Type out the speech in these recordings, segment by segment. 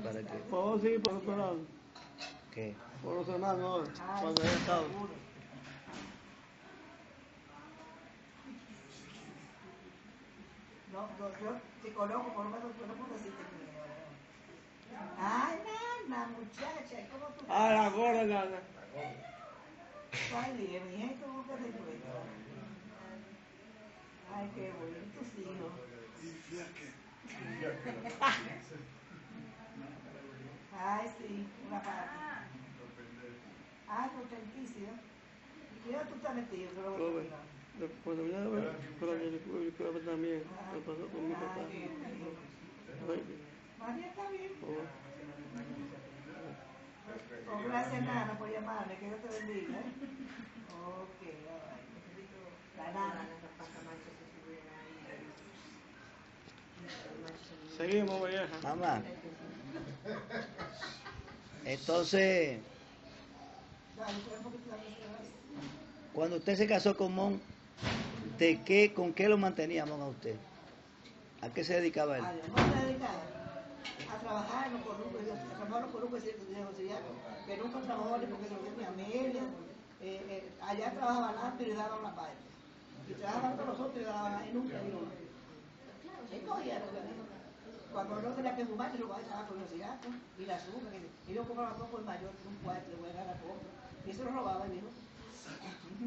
para que... Oh, sí, por otro lado. ¿Qué? Por los hermanos, cuando he estado. No, yo te conozco, por lo menos tú no puedo decirte miedo. Ay, nana, muchacha, ¿cómo tú estás? Ah, la gorda, nana. Ay, bien, mi hija, ¿cómo te encuentras? Ay, qué bueno, tus hijos. Ay, sí, una parte. Ay, contentísima. ¿Y dónde tú estás metido? Que lo voy a Después de una vez, pero yo le también, me pasó con mi papá. María está bien. Oh. Oh, gracias, Nana, por llamarme. Que Dios te bendiga. Ok, la Nana. Seguimos, vieja. Mamá. Entonces, cuando usted se casó con Mon, ¿con qué lo mantenía Mon a usted? ¿A qué se dedicaba él? No se dedicaba a trabajar en los corrupos, a trabajar los corrupos que nunca trabajó ni porque se lo dio mi Amelia. Allá trabajaba lápiz y daban la parte. Y trabajaban con nosotros y daban y nunca dio nada. Él cogía lo que dijo. Cuando no tenía que fumar, yo estaba con los cigarros y la azúcar. Y yo compraba poco el mayor, un cuarto, le voy a dar la compra. Y eso lo robaba y dijo,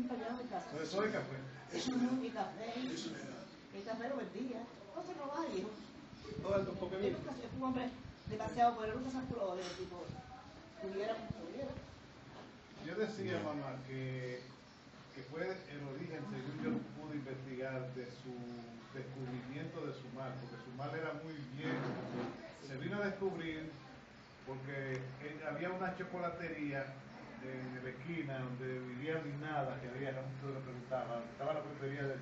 allá en mi casa. ¿Eso es café? Y café. El café lo vendía. No se robaba, hijo. Todo esto, porque Él nunca fue un hombre demasiado bueno, nunca se apuró de tipo, tuviera. Yo decía, mamá, que fue el origen, según yo pude investigar, de su descubrimiento de su mal, porque su mal era muy viejo. Se vino a descubrir porque había una chocolatería en la esquina donde vivía Minada, que había, no sé si lo preguntaba, estaba la pulpería de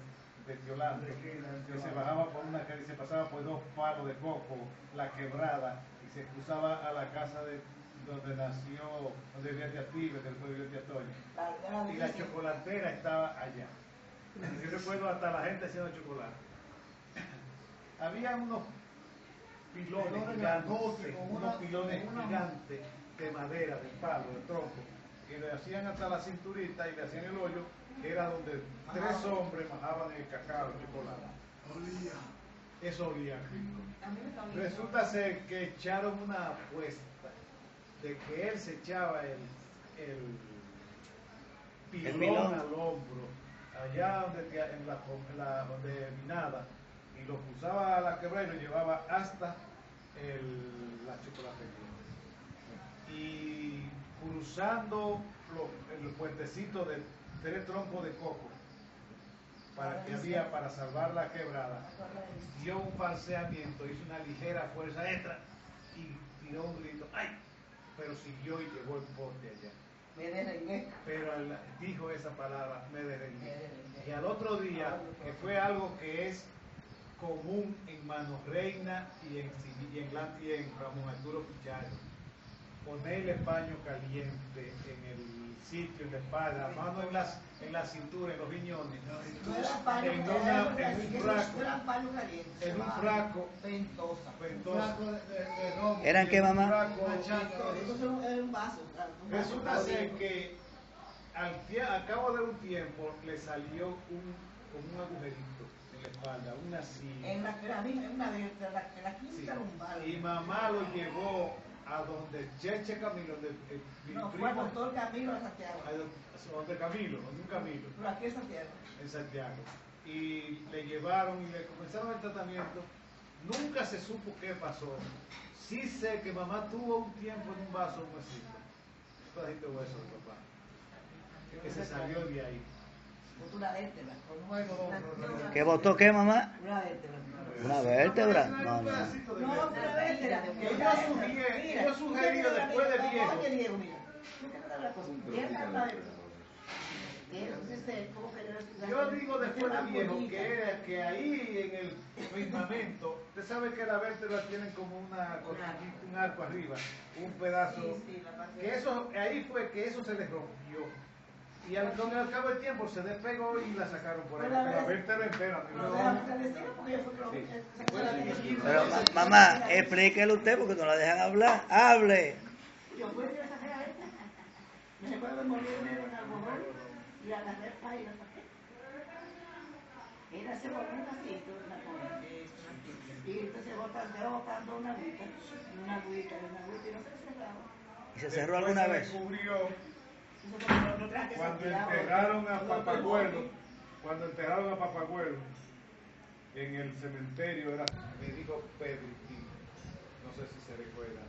Yolanda, que se bajaba por una calle, se pasaba por 2 palos de coco, la quebrada, y se cruzaba a la casa de donde nació, donde vivía tía Tibe, que después vivió tía Toña. Y la chocolatera estaba allá. Yo recuerdo hasta la gente haciendo chocolate. Había unos pilones gigantes de madera, de palo, de tronco, que le hacían hasta la cinturita y le hacían el hoyo, que era donde 3 hombres majaban el cacao, el chocolate. Eso olía rico. Resulta ser que echaron una apuesta de que él se echaba el pilón al hombro, allá donde Minada, y lo cruzaba a la quebrada y lo llevaba hasta la chocolatería. Y cruzando el puentecito de 3 troncos de coco que había para salvar la quebrada, dio un falseamiento, hizo una ligera fuerza extra y tiró un grito, ¡ay! Pero siguió y llevó el pote allá. Me derrengué. Pero dijo esa palabra, me derrengué. Y al otro día, que fue algo que es común en Mano Reina y en Ramón Arturo Pichardo, ponerle paño caliente en el sitio, en la espalda, la mano en la cintura, en los riñones, No era paño, en un fraco ventosa. ¿Eran qué, mamá? Eso es un vaso. Resulta ser que al cabo de un tiempo le salió como un agujerito en la espalda, una silla. En la quinta lumbar. Y mamá lo llevó a donde Cheche Camilo, No, fue al doctor Camilo a Santiago. Donde un Camilo. Pero aquí en Santiago. En Santiago. Y le llevaron y le comenzaron el tratamiento. Nunca se supo qué pasó. Sí sé que mamá tuvo un tiempo en un vaso, un huesito. Un pedacito de hueso de papá. Que se salió de ahí. Una vértebra. ¿Qué votó qué, mamá? Una vértebra. ¿Una vértebra? No, no. No, una vértebra. Yo sugerí después de viejo. Oye, Diego, mira. Yo digo después de viejo que ahí en el firmamento, usted sabe que las vértebras tienen como un arco arriba, un pedazo, que eso, ahí fue que eso se les rompió. Y al cabo del tiempo se despegó y la sacaron por ahí. Una Pero a vez- verte la entera. No déjame que decir, porque yo fui Pero mamá, explíquele usted porque no la dejan hablar. ¡Hable! Yo fui a sacar a esta. Me recuerdo que morí dinero en algodón y la agarré para y la saqué. Era ese botón así, una cosa. Y entonces botando una agüita, y no se cerraba. ¿Y se cerró alguna vez? Descubrió Eso no traje cuando Santiago. enterraron a Papagüelo, en el cementerio, me dijo Pedritín, no sé si se recuerda,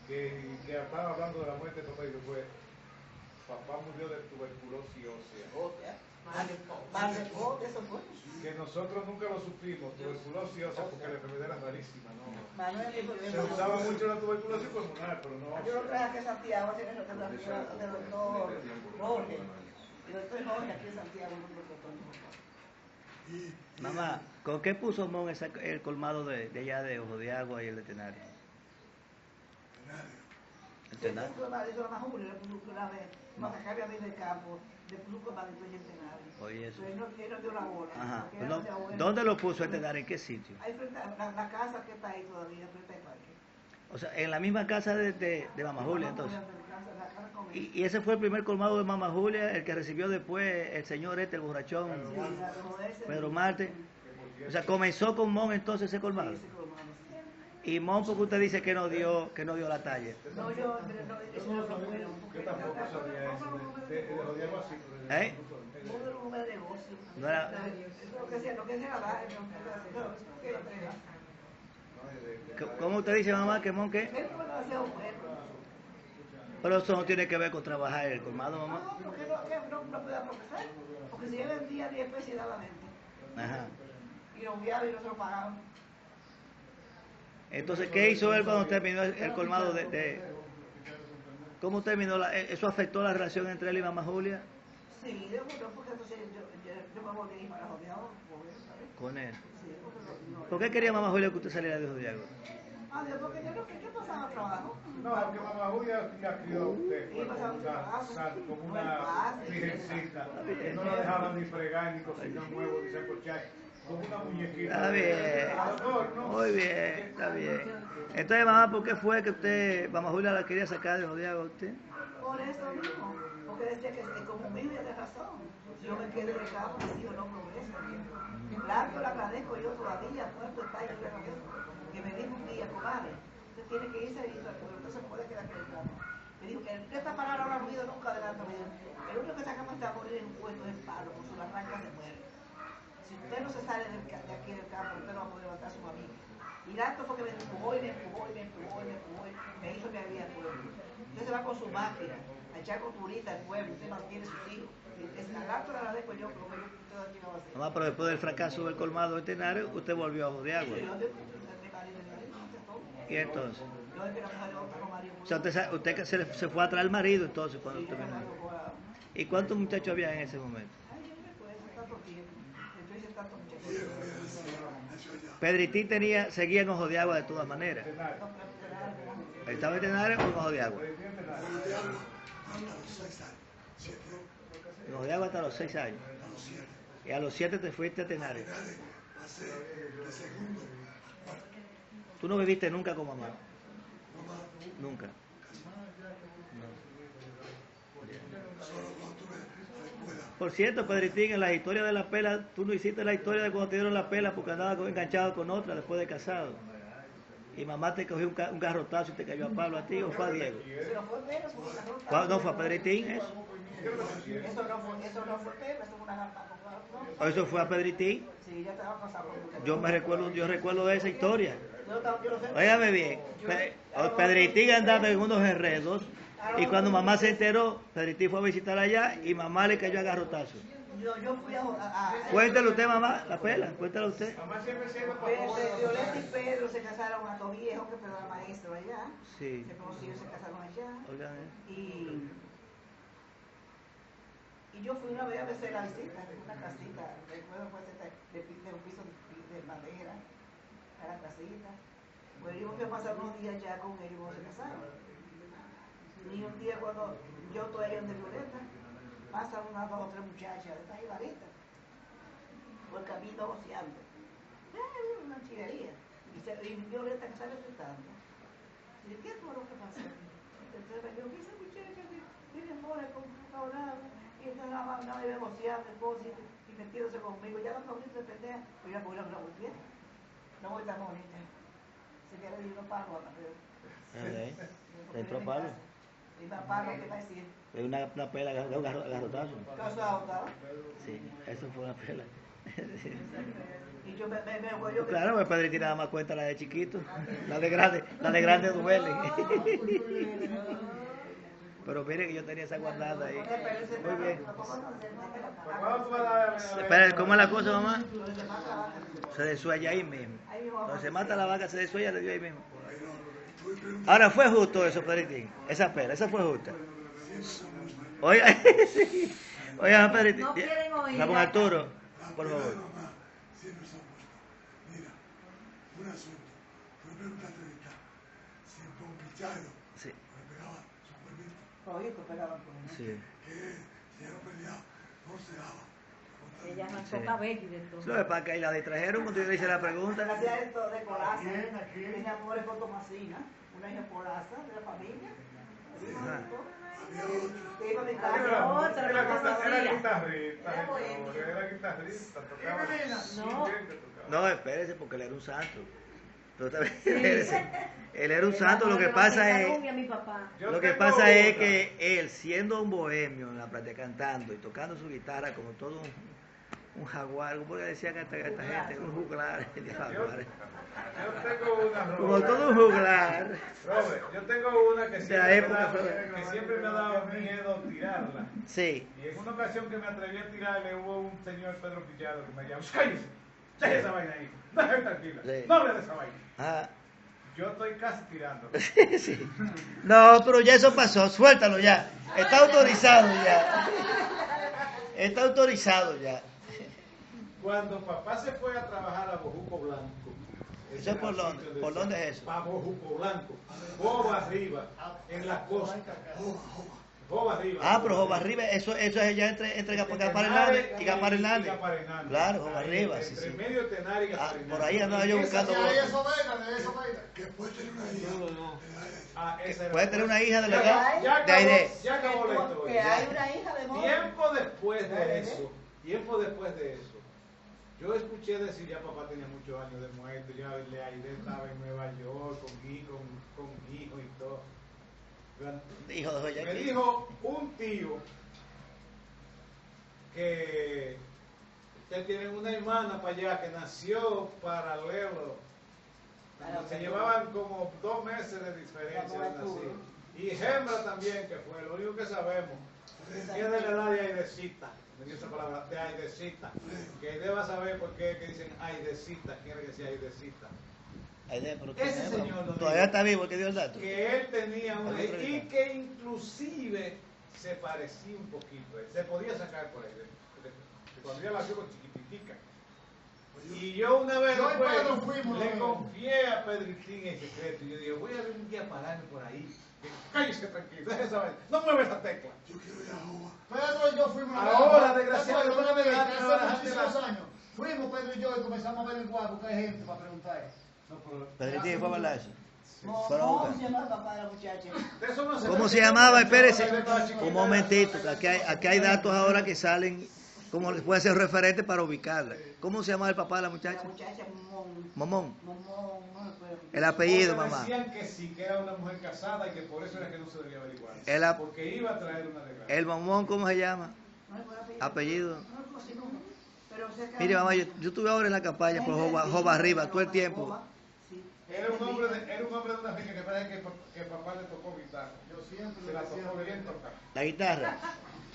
que estaba hablando de la muerte de papá y después, papá murió de tuberculosis ósea. Vale, eso fue. Que nosotros nunca lo supimos, tuberculosis ósea, porque la enfermedad era rarísima, ¿no? Manuel dijo que Se usaba mucho la tuberculosis pulmonar, pero no. yo lo traje aquí a Santiago, así que lo que del doctor Jorge. El doctor Jorge aquí en Santiago, no lo doctor. Mamá, ¿con qué puso Mon el colmado de allá de Ojo de Agua y el veterinario? ¿El tenario? Eso era más Julio, le puso una vez, cuando acá había venido del campo, le puso un colmado y el tenario. Oye, eso. Pero él no dio la bola. Ajá. porque era demasiado bueno. ¿Dónde lo puso el tenario? ¿En qué sitio? Ahí frente a la casa que está ahí todavía, frente al parque. O sea, en la misma casa de Mamá Julia, entonces. La casa con él. Y ese fue el primer colmado de Mamá Julia, el que recibió después el señor el borrachón, Sí, la de ese- Pedro Marte. O sea, comenzó con Mon entonces ese colmado. ese colmado, sí. Y Mon, porque usted dice que no dio la talla. No, yo, eso no fue bueno. Yo tampoco sabía eso, de lo digo así. ¿Eh? No era un buen negocio. No era- Lo que sea dar, ¿Cómo usted dice, mamá, que Mon qué? él fue demasiado bueno. Pero eso no tiene que ver con trabajar el colmado, mamá. No, porque no puede profesar. Porque si él vendía 10 pesos y daba 20. Ajá. Y lo enviaba y no se lo pagaban. Entonces, ¿qué hizo él cuando terminó el colmado ¿Cómo terminó? ¿Eso afectó la relación entre él y Mamá Julia? Sí, porque entonces yo me volví para jodeado, ¿sabes? Con él. Sí, porque no. ¿Por qué quería Mamá Julia que usted saliera de Ojo de Agua? Dios, porque yo no sé qué pasaba trabajo. No, porque Mamá Julia la crió a usted como una virgencita. No la dejaban ni fregar, ni cocinar huevos, ni sacochar. Como una muñequita. Está bien. Muy bien, está bien. Entonces, mamá, ¿por qué fue que Mamá Julia la quería sacar de Ojo de Agua a usted? Por eso mismo, porque decía que como mi hijo tiene razón, yo me quedé de campo y si yo no progreso. Claro, le agradezco yo todavía, muerto está, yo le agradezco. Que me dijo un día, comadre, usted tiene que irse y no se puede quedar en el campo. Me dijo que usted está parado ahora ruido, nunca adelanta ruido. El único que está capaz de morir en un puesto es palo, con su arranca se muere. Si usted no se sale de aquí del campo, usted no va a poder levantar a su familia. Y tanto fue que me empujó y me empujó y me empujó y me empujó y me hizo que había pueblo. Usted se va con su máquina a echar culturita al pueblo, usted mantiene sus hijos. Al rato le agradezco yo, porque usted aquí no va a hacer. Mamá, pero después del fracaso del colmado veterinario, usted volvió a Ojo de Agua. ¿Y entonces? O sea, usted que se fue atrás al marido entonces cuando usted vino. ¿Y cuántos muchachos había en ese momento? Pedritín seguía en Ojo de Agua de todas maneras. ¿Él estaba veterinario o en Ojo de Agua? En Ojo de Agua hasta los 6 años. Y a los 7 te fuiste a veterinario. ¿Tú no viviste nunca con mamá? Nunca. Por cierto, Pedritín, en la historia de la pela, tú no hiciste la historia de cuando te dieron la pela porque andaba enganchado con otra después de casado. Y mamá te cogió un garrotazo y te cayó a Pablo a ti o fue a Diego. No, fue a Pedritín eso. Eso no fue pelo, eso fue una garpa. ¿O eso fue a Pedritín? Sí, ya estaba pasado. Yo recuerdo de esa historia. Yo no sé. Óigame bien, Pedritín andaba en unos enredos y cuando mamá se enteró, Pedritín fue a visitar allá y mamá le cayó a garrotazo. Yo fui a Cuéntale usted, mamá, la pela, cuéntale usted. Mamá siempre se iba Violeta y Pedro se casaron a dos viejos que Pedro era maestro allá. Sí. Se conocieron, se casaron allá. Oigan, Y yo fui una vez a hacer la visita, en una casita, recuerdo pues de un piso de madera, a la casita. Pues íbamos a pasar unos días ya con ellos, se casaron. Y un día cuando yo estoy ahí donde Violeta, pasan unas 2 o 3 muchachas de estas ibaritas por el camino goceando. Una chilería. Y Violeta que sale gritando. ¿Y qué fue lo que pasó? Entonces me dijo, esa muchacha viene fuera con un cabrón y está andando y negociando y metiéndose conmigo. Ya no bonita de pendeja, pues yo voy a una muy bien. No voy tan bonita. Se quiere ir no pago ahora, pero. ¿Dentro palo? Y más pago, ¿qué va a decir? Es una pela de un garrotazo. ¿Caso agotado? Sí, eso fue una pela. Y yo me yo Claro, mi padre tiraba más cuenta la de chiquito. La de grande duele. Pero mire que yo tenía esa guardada ahí. Muy bien. Espera, ¿cómo es la cosa, mamá? Se desuella ahí mismo. Cuando se mata la vaca, se desuella ahí mismo. Ahora, ¿fue justo eso, Pedritín? Esa pela, esa fue justa. Oiga, sí. Oiga, Pedritín. No quieren oír. Ramón Arturo, por favor. Siempre se ha puesto. Mira, un asunto. Fue preguntarte ahorita si con Pichardo Sí. le pegaba su cuerpito. Oye, que pegaban con él. Sí. Que si era peleado, no se daba. Ella no Sí. toca cabello y de todo. Lo que pasa es que ahí la distrajeron cuando yo le hice la pregunta. Hacía esto de colaza. ¿A quién? Tenía amores con Tomasina, una hija colaza de la familia. Ajá. Que iba a mi Había casa. otra, Era no conocía. guitarrista, Era bohemio. era guitarrista, tocaba. No. No, espérese, porque él era un santo. Pero también, espérese. Él era un santo, lo que pasa es... A mi papá. Lo que pasa es que él, siendo un bohemio en la práctica, cantando y tocando su guitarra como todo un jaguar, como le decían a esta gente, un juglar de jaguar. Yo tengo una, Como Robert. todo un juglar. Robert, yo tengo una que De la siempre, época, que siempre me ha dado miedo tirarla. Sí. Y en una ocasión que me atreví a tirarle, hubo un señor Pedro Pichardo que me llamó, cállese, deje esa vaina ahí, déjeme tranquila, Sí. no hable de esa vaina. Ah, Yo estoy casi tirando. sí. No, pero ya eso pasó, suéltalo ya. Está autorizado ya. Está autorizado ya. Cuando papá se fue a trabajar a Bojuco Blanco. ¿Eso es por dónde? ¿Por dónde es eso? Para Bojuco Blanco. Boba arriba, en la costa. Boba arriba. Ah, pero Joba Arriba, eso es ya entre Gaspar Hernández y Gaspar Hernández. Claro, Joba Arriba, sí, Entre sí. medio de Tenar y Gaspar Ah, Hernández. por ahí andaba yo buscando. Que puede tener una hija. Ah, esa era Puede la tener cosa. una hija de la Ya edad acabó, de Aide. Ya acabó la Que historia. hay una hija de moda. Tiempo después de eso, yo escuché decir, ya papá tenía muchos años de muerto, ya Aide estaba en Nueva York con hijo y todo. Hijo de Joya. Me dijo un tío que usted tiene una hermana para allá que nació paralelo. Se llevaban como 2 meses de diferencia de nacido. Y Hembra también, que fue lo único que sabemos. Es de la edad de Aidecita. Me dio esa palabra, de Aidecita. Que Aide va a saber por qué que dicen Aidecita, quiere decir Aidecita. Aide, pero Ese señor lo todavía dijo. está vivo, que dio el dato. Que él tenía una Hay otra y hija. que inclusive se parecía un poquito. Se podía sacar por ahí. De cuando ella la vio con chiquititica. Y yo una vez Yo y después Pedro fuimos, le ¿no? confié a Pedritín en secreto. Y yo dije, voy a ver un día pararme por ahí. Cállese tranquilo, déjese esa vaina. No mueve esa tecla. Yo quiero ir a Joa. Pedro y yo fuimos una Ahora, vez. desgraciado, Hace una vez, no me hace dejaste muchísimos la- años. Fuimos Pedro y yo y comenzamos a averiguar porque hay gente para preguntar eso. Pedritín, fue a hablar eso. ¿Cómo se llama el papá de la muchacha? De eso no se ¿Cómo trata. se llamaba? Espérese. Aide estaba chiquita. Un momentito, que aquí hay datos ahora que salen, como les puede ser referente para ubicarla. ¿Cómo se llama el papá de la La muchacha? muchacha Momón. no me acuerdo. El apellido, Otros mamá. decían que sí, que era una mujer casada y que por eso era que no se debía averiguar. El Porque iba a traer una desgracia. El Momón, ¿cómo se llama? No me acuerdo Apellido. No me acuerdo si no. Pero cerca Mire, mamá, yo estuve ahora en la campaña por Joba Arriba todo el tiempo. Sí. Era un hombre de una finca que parece que papá le tocó guitarra. Yo siempre Se la tocó bien tocar. La guitarra.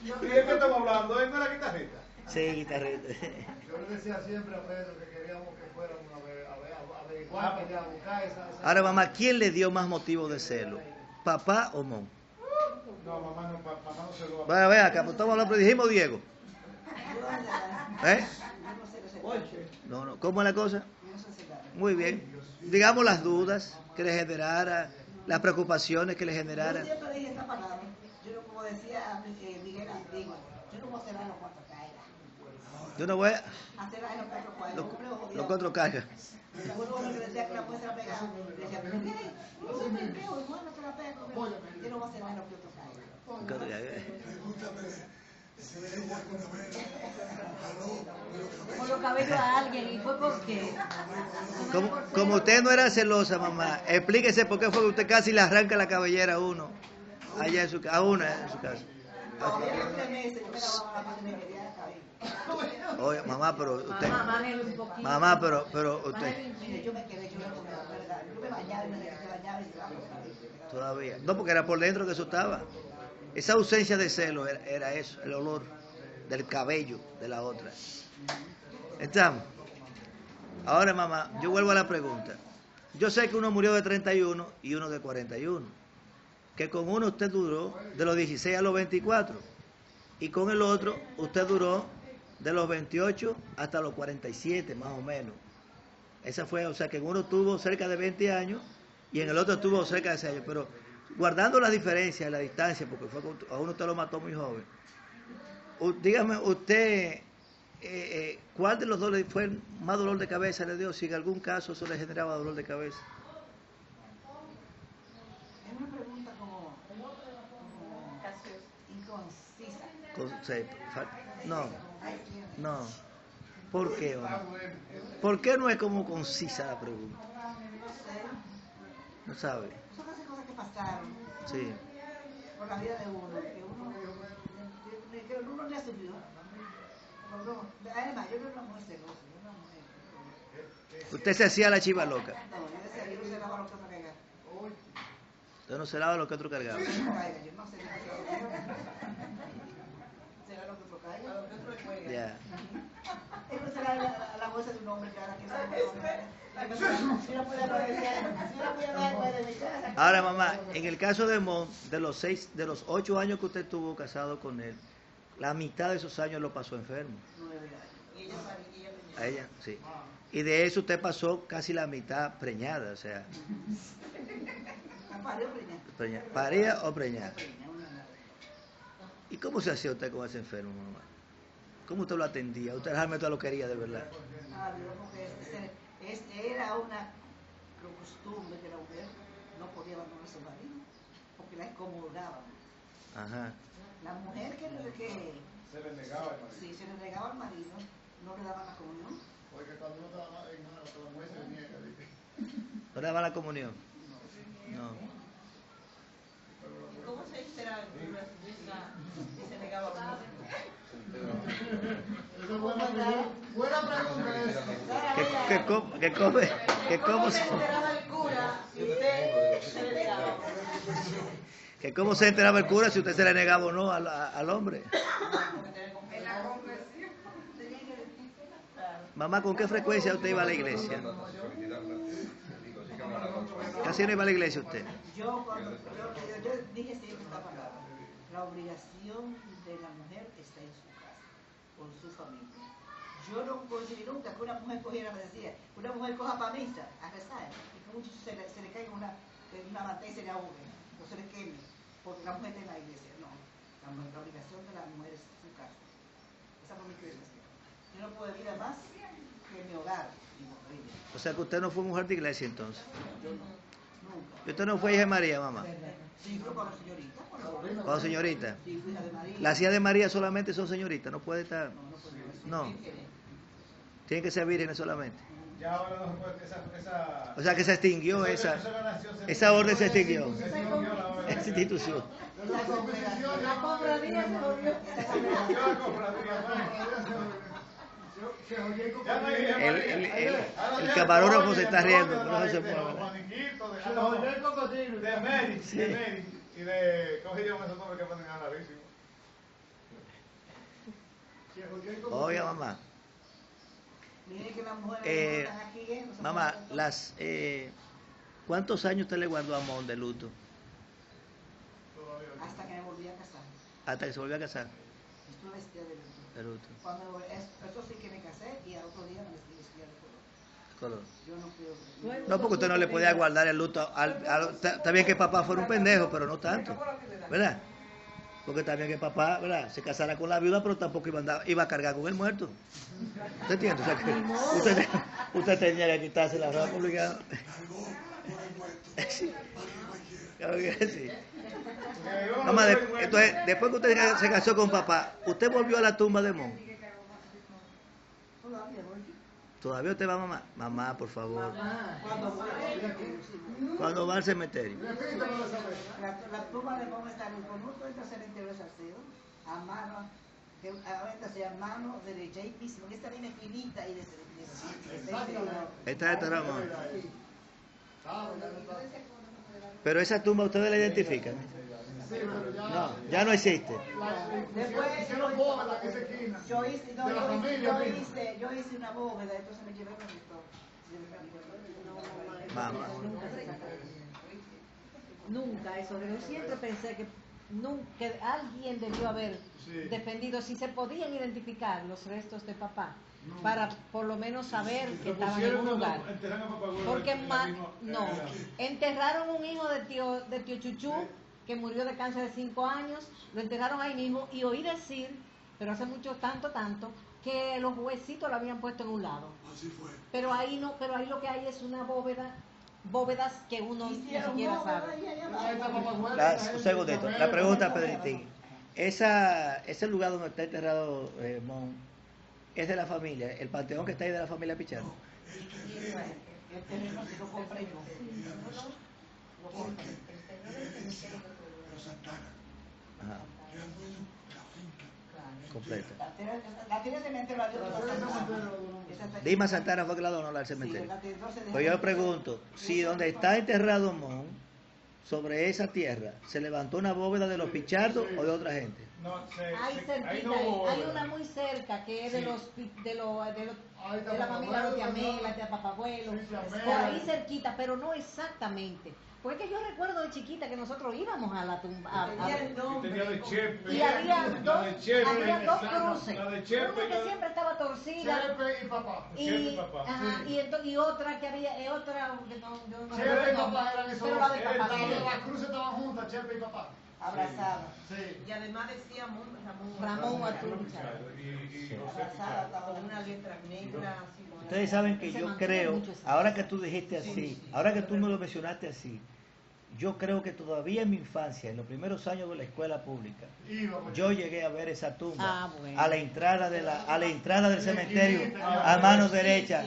¿Y de qué estamos hablando? ¿Él no era guitarrista? Sí, guitarrita. Yo le decía siempre a Pedro que queríamos que fuéramos a averiguar, que a buscar esa. Ahora, mamá, ¿quién le dio más motivo de celo? ¿Papá o Mon? No, mamá no se lo Vaya, vea, acá, pues, estamos hablando, pero dijimos Diego. ¿Eh? No, no, ¿cómo es la cosa? Muy bien. Digamos las dudas que le generara, las preocupaciones que le Yo generara. siempre dije esta palabra. Yo, como decía Miguel Antigua, como será en los cuatro caídas. Yo no voy a... Hacer en los cuatro caídas. Los cuatro cajas. Uno que decía que la mujer se la pegaba, le decía, pero mire, yo soy pendejo, hermano, que la pega conmigo. Yo no voy a hacer en los cuatro caídas. Pregúntame si ella alguna vez jaló de los cabellos. Con los cabellos a alguien, ¿y fue por qué? Como usted no era celosa, mamá, explíquese por qué fue que usted casi le arranca la cabellera a uno. Allá en su casa, a una en su casa. Había 3 meses, yo me lavaba la parte de mi media de cabello. Oye, mamá, pero usted... Mamá, bájale un poquito. Mamá, pero usted... Mire, yo me quedé, yo me bañaba y me bañaba y se lavaba el cabello. Todavía. No, porque era por dentro que eso estaba. Esa ausencia de celo era eso, el olor del cabello de la otra. ¿Estamos? Ahora, mamá, yo vuelvo a la pregunta. Yo sé que uno murió de 31 y uno de 41. Que con uno usted duró de los 16 a los 24. Y con el otro usted duró de los 28 hasta los 47, más o menos. Esa fue, o sea, que en uno tuvo cerca de 20 años y en el otro tuvo cerca de 6 años. Pero guardando la diferencia, la distancia, porque fue a uno usted lo mató muy joven. Dígame usted, ¿cuál de los dos fue el más dolor de cabeza le dio? Si en algún caso eso le generaba dolor de cabeza. Es una pregunta como inconsista. No. ¿Por qué? Mamá? ¿Por qué no es como concisa la pregunta? No sabe. Son esas cosas que pasaron Sí. por la vida de uno, que uno le asumió. Además, yo no era una mujer celosa, yo era una mujer. Usted se hacía la chiva loca. No, yo decía, yo no sé lavar lo que me caiga. Usted no se lava lo que otro cargaba. Yo no sé qué será lo que otro caiga. Lo que otro juega. Ya. Eso será la bolsa de un hombre que ahora que sabe. Si no puede hablar de mi casa. Ahora, mamá, en el caso de Mon, de los 8 años que usted estuvo casado con él, la mitad de esos años lo pasó enfermo. 9 años. Y ella sabía, A ella, sí. Y de eso usted pasó casi la mitad preñada, o sea, ¿paría o preñada? ¿Y cómo se hacía usted con ese enfermo, mamá? ¿Cómo usted lo atendía? Usted realmente lo quería de verdad. Era una costumbre que la mujer no podía abandonar a su marido porque la incomodaba. Ajá. La mujer que Se le negaba el marido. sí, se le negaba al marido, no le daban la comunión. Porque cuando uno estaba en mano, la mujer se le niega, ¿viste? ¿No le daban la comunión? No. ¿Cómo se enteraba el cura si se negaba a uno? Eso es buena pregunta esa. ¿Cómo se enteraba el cura si usted se le negaba? que cómo se enteraba el cura si usted se le negaba o no al hombre? En la conversión. Mamá, ¿con qué frecuencia usted iba a la iglesia? Casi no iba a la iglesia usted. Yo dije siempre esta palabra. La obligación de la mujer está en su casa, con su familia. Yo no conseguí nunca que una mujer cogiera, me decía, una mujer coja para misa a rezar y que muchos se le caiga una mantilla y se le ahogue, no se le queme, porque la mujer está en la iglesia. No, la obligación de la mujer es su casa. Esa fue mi creencia. Yo no puedo vivir más que en mi hogar. O sea que usted no fue mujer de iglesia entonces. Yo no, nunca. ¿Y usted no fue hija de María, mamá? Sí, fue con la señorita. ¿Cuándo señorita? Sí, fui hija de María. Las hijas de María solamente son señoritas, no puede estar. No puedo eso. No. Tienen que ser vírgenes solamente. Ya ahora no se puede, esa O sea que se extinguió esa orden se extinguió. Esa institución. La cofradía se volvió. El camarógrafo se está riendo, pero no se puede hablar. De Mary, y de, ¿cómo se llama esos nombres que ponen a rarísimo? Oiga, mamá. Mire que las mujeres están aquí, no se Mamá, pueden- ¿cuántos años usted le guardó a Mon de luto? hasta que me volví a casar. Hasta que se volvió a casar. Estuve vestida de luto. De luto. Cuando eso sí que me casé y al otro día me vestí vestida de color. Color. Yo no creo. No, porque usted no le podía guardar el luto. Está bien que papá fuera un pendejo, pero no tanto. ¿Verdad? Porque también el papá, ¿verdad? Se casara con la viuda, pero tampoco iba a cargar con el muerto. ¿Usted entiende? O sea, que usted tenía que quitarse la ropa obligada. Cargó con el muerto. Sí. Para que cualquiera. Claro que sí. Mamá, entonces, después que usted se casó con papá, ¿usted volvió a la tumba de Mon? Todavía voy. ¿Todavía usted va, mamá? Mamá, por favor. Cuando Cuando va al cementerio. la tumba de Mon está en el conjunto del cementerio de Salcedo, a mano, que ahorita se llama mano derecha y piso, porque esta viene finita y de Esta es esta Ramón. Pero esa tumba ustedes la identifican. No, ya no existe. Después yo hice una bóveda, entonces me llevé con esto. Mamá. Nunca eso, yo siempre pensé que alguien debió haber defendido si se podían identificar los restos de papá para por lo menos saber que estaban en un lugar. Porque enterraron un hijo de tío Chuchú que murió de cáncer de 5 años, lo enterraron ahí mismo y oí decir, pero hace mucho tanto, que los huesitos lo habían puesto en un lado. Así fue. Pero ahí lo que hay es una bóvedas que uno ni siquiera sabe. Un segundito. La pregunta, Pedritín. Ese lugar donde está enterrado Mon, ¿es de la familia? ¿El panteón que está ahí de la familia Pichardo? El terreno se lo compré yo. Porque herencia de los Santana. Ajá, Le han puesto la finca. completa. La tiene cementerio, la dio Santana. Dima Santana fue que la donó al cementerio. Pues yo pregunto, si donde está enterrado Mon, sobre esa tierra, ¿se levantó una bóveda de los Pichardos o de otra gente? No, Hay cerquita, ahí no hubo hay bóveda. una muy cerca que es de la familia de Tiamela, de Papabuelo, por ahí cerquita, pero no exactamente. Porque que yo recuerdo de chiquita que nosotros íbamos a la tumba. Tenía de Chepe. Y había la de Chepe, había dos cruces. La de Chepe. Una que siempre estaba torcida. Chepe y papá. Chepe y papá. Ajá, y otra que había, otra que yo no Chepe y recuerdo, papá eran esos. pero la de papá. Las cruces estaban juntas, Chepe y papá. Abrazada. Sí. Y además decía Ramón Arturo Pichardo. Y José Abrazada Pichardo. estaba con una letra negra. Así, Ustedes saben que Se yo mantiene creo, mucho esa ahora cosa. que tú dijiste así, ahora que tú me lo mencionaste así, yo creo que todavía en mi infancia, en los primeros años de la escuela pública, yo llegué a ver esa tumba Ah, bueno. a la entrada del cementerio, a mano derecha,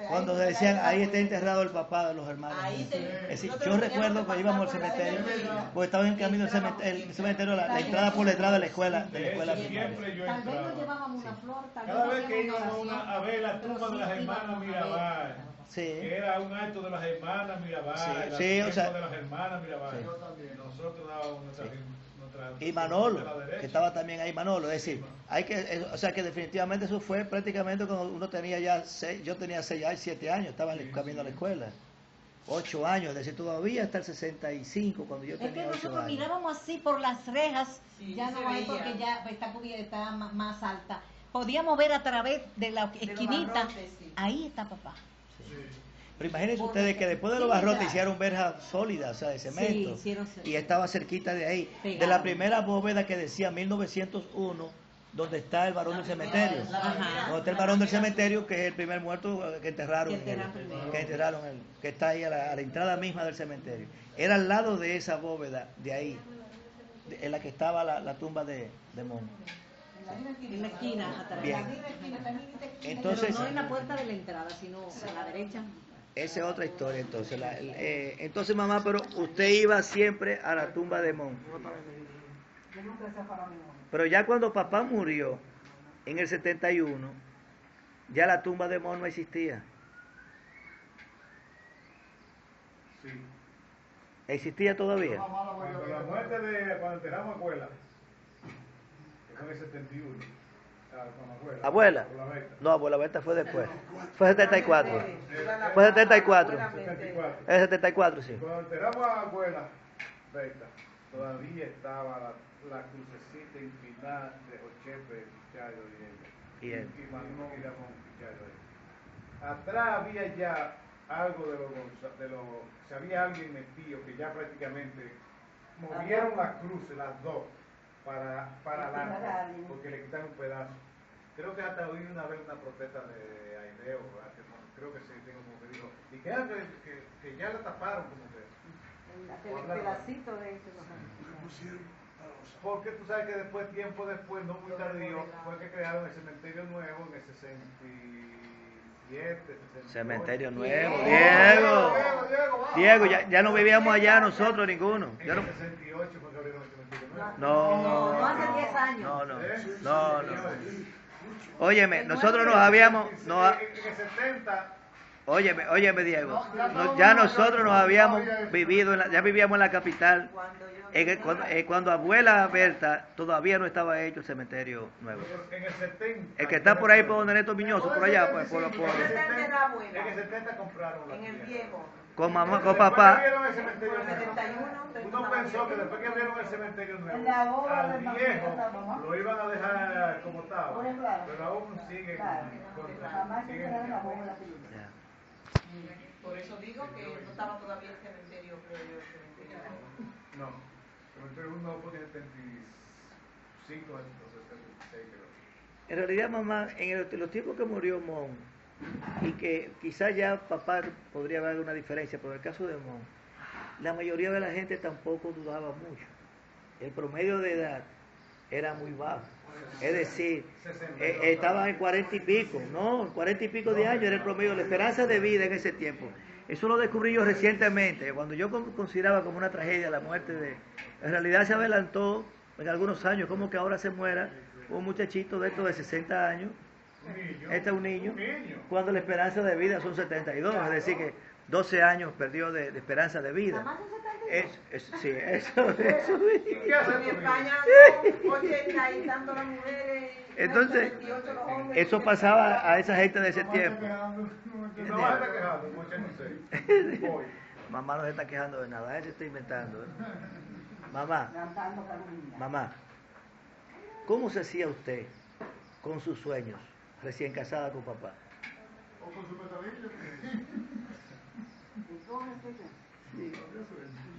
cuando decían ahí está enterrado el papá de los hermanos. Ahí Es decir, nosotros yo teníamos recuerdo que que íbamos al pasar por la cementerio, avenida. porque estaba en camino el cementerio, la entrada por la entrada de la escuela primaria. Siempre yo Tal vez entraba. nos llevábamos una flor, tal vez Cada vez hacíamos que íbamos oración, a ver la pero tumba de sí las hermanas íbamos a ver. Mirabal, Sí. que era un acto de las hermanas Mirabal, Sí, el sí, o asiento sea, de las hermanas Mirabal. sí. Nosotros dábamos nuestra Y Manolo, de la derecha. que estaba también ahí Manolo, es decir, o sea que definitivamente eso fue prácticamente cuando uno tenía ya yo tenía 6 años, 7 años, estaba en el camino a la escuela, 8 años, es decir, todavía hasta el 65 cuando yo Es que tenía 8 nosotros años. mirábamos así por las rejas, Sí, ya se no hay veía. porque ya está cubierta, está más alta. Podíamos ver a través de la esquinita, barrotes, sí. ahí está papá. Pero imagínense Porque ustedes que después de los sí, barrotes ya. hicieron verjas sólidas, o sea, de cemento, hicieron y estaba cerquita de ahí, de Pegado. la primera bóveda que decía 1901, donde está el varón del cementerio. Ajá. Donde está el varón del cementerio, que es el primer muerto que enterraron, Que enterraron primero. que está ahí a la entrada misma del cementerio. Era al lado de esa bóveda, de ahí, en la que estaba la tumba de Mon. En la esquina, atrás. Bien. Entonces, Entonces, no en la puerta de la entrada, sino a la derecha. esa es otra historia entonces. Entonces, mamá, pero usted iba siempre a la tumba de Mon. Yo nunca se para mi mujer. Pero ya cuando papá murió, en el 71, ya la tumba de Mon no existía. Sí. ¿Existía todavía? Cuando la muerte cuando enterramos a Abuela, que fue en el 71, con ¿Abuela? con la Beta. No, abuela Berta fue después. Fue 74. Fue 74. 74. Es 74, sí. Cuando enterramos a Abuela Beta, todavía estaba la crucecita inclinada de Jochepe, Pichardo y ella. Y él. Y Manuel y Ramón Pichardo. Atrás había ya algo de los si había alguien metido que ya prácticamente movieron las cruces, las dos, para adelante, porque le quitan un pedazo. Creo que hasta oí una vez una protesta de Aideo, creo que sí, tengo como que dijo, y que ya la taparon como que. El pedacito de ese. Porque tú sabes que después, tiempo después, no muy tardío, fue que crearon el cementerio nuevo en el 67, 68. Cementerio nuevo, Diego. Diego, ya no vivíamos allá nosotros ninguno. En el 68 fue que abrieron el cementerio nuevo. No hace 10 años. No. Óyeme, nosotros nos habíamos... En el 70... Óyeme, Diego. Ya nosotros nos habíamos vivido, ya vivíamos en la capital. Cuando abuela Berta todavía no estaba hecho el cementerio nuevo. En el 70. El que está por ahí por donde Neto Miñoso, por allá, pues, por En el 70 compraron la En el tierra. viejo. con mamá, con papá. Uno pensó que después que abrieron el cementerio nuevo, En la boda al de viejo mamá. lo iban a dejar como estaba, Por ejemplo, pero aún sigue Mamá se queda en la boda de la película. Ya. Por eso digo que no estaba todavía el cementerio previo al cementerio. No, el cementerio uno fue en 75 años, 76 creo. En realidad, mamá, en los tiempos que murió Mon, y que quizás ya papá podría haber una diferencia, pero en el caso de Mon, la mayoría de la gente tampoco dudaba mucho. El promedio de edad era muy bajo. Es decir, estaban en 40 y pico, no, 40 y pico de años era el promedio, la esperanza de vida en ese tiempo. Eso lo descubrí yo recientemente, cuando yo consideraba como una tragedia la muerte de... En realidad se adelantó en algunos años, como que ahora se muera un muchachito de estos de 60 años, este es un niño, cuando la esperanza de vida son 72, es decir que 12 años perdió de esperanza de vida. Sí, eso. En España, 80 y tanto las mujeres. Entonces, 78 los hombres. eso pasaba a esa gente de ese tiempo. No vas a estar quejando, como 86. Voy. Mamá no se está quejando de nada, él se está inventando. Mamá, ¿cómo se hacía usted con sus sueños, recién casada con papá? O con su pesadilla.